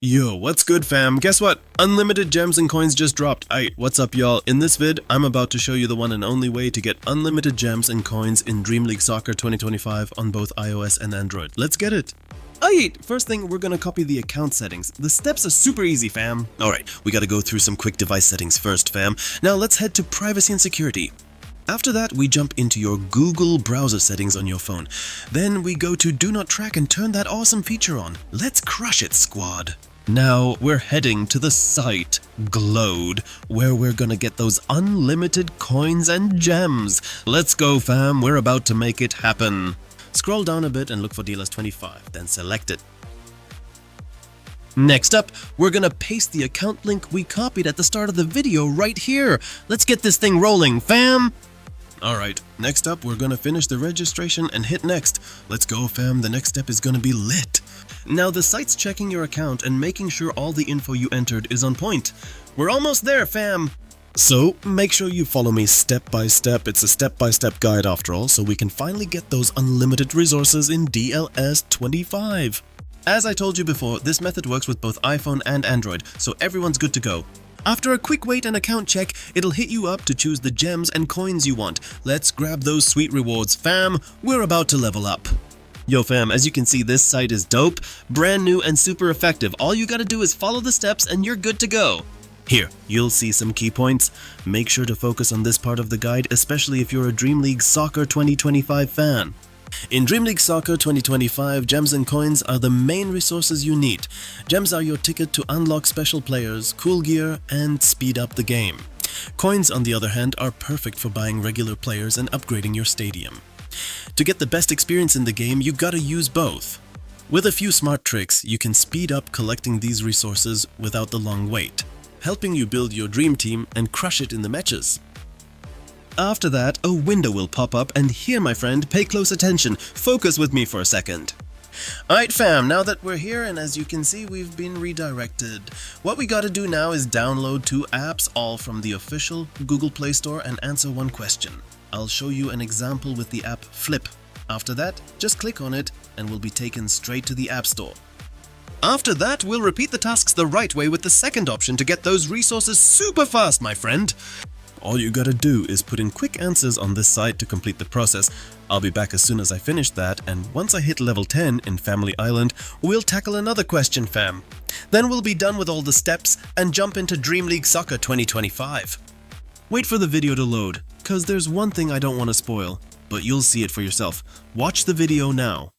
Yo, what's good fam? Guess what? Unlimited gems and coins just dropped. Aight, what's up y'all? In this vid, I'm about to show you the one and only way to get unlimited gems and coins in Dream League Soccer 2025 on both iOS and Android. Let's get it! Aight, first thing, we're gonna copy the account settings. The steps are super easy fam. Alright, we gotta go through some quick device settings first fam. Now let's head to privacy and security. After that, we jump into your Google browser settings on your phone. Then we go to Do Not Track and turn that awesome feature on. Let's crush it, squad! Now we're heading to the site, Glowed, where we're gonna get those unlimited coins and gems. Let's go fam, we're about to make it happen. Scroll down a bit and look for DLS 25, then select it. Next up, we're gonna paste the account link we copied at the start of the video right here. Let's get this thing rolling, fam! Alright, next up we're gonna finish the registration and hit next. Let's go fam, the next step is gonna be lit. Now the site's checking your account and making sure all the info you entered is on point. We're almost there fam! So, make sure you follow me step by step. It's a step-by-step guide after all, so we can finally get those unlimited resources in DLS 25. As I told you before, this method works with both iPhone and Android, so everyone's good to go. After a quick wait and account check, it'll hit you up to choose the gems and coins you want. Let's grab those sweet rewards, fam. We're about to level up. Yo fam, as you can see, this site is dope, brand new and super effective. All you gotta do is follow the steps and you're good to go. Here, you'll see some key points. Make sure to focus on this part of the guide, especially if you're a Dream League Soccer 2025 fan. In Dream League Soccer 2025, gems and coins are the main resources you need. Gems are your ticket to unlock special players, cool gear, and speed up the game. Coins, on the other hand, are perfect for buying regular players and upgrading your stadium. To get the best experience in the game, you gotta use both. With a few smart tricks, you can speed up collecting these resources without the long wait, helping you build your dream team and crush it in the matches. After that, a window will pop up, and here my friend, pay close attention, focus with me for a second. Alright fam, now that we're here and as you can see we've been redirected. What we gotta do now is download 2 apps all from the official Google Play Store and answer one question. I'll show you an example with the app Flip. After that, just click on it and we'll be taken straight to the App Store. After that, we'll repeat the tasks the right way with the second option to get those resources super fast, my friend. All you gotta do is put in quick answers on this site to complete the process. I'll be back as soon as I finish that, and once I hit level 10 in Family Island, we'll tackle another question fam. Then we'll be done with all the steps and jump into Dream League Soccer 2025. Wait for the video to load, cause there's one thing I don't want to spoil, but you'll see it for yourself. Watch the video now.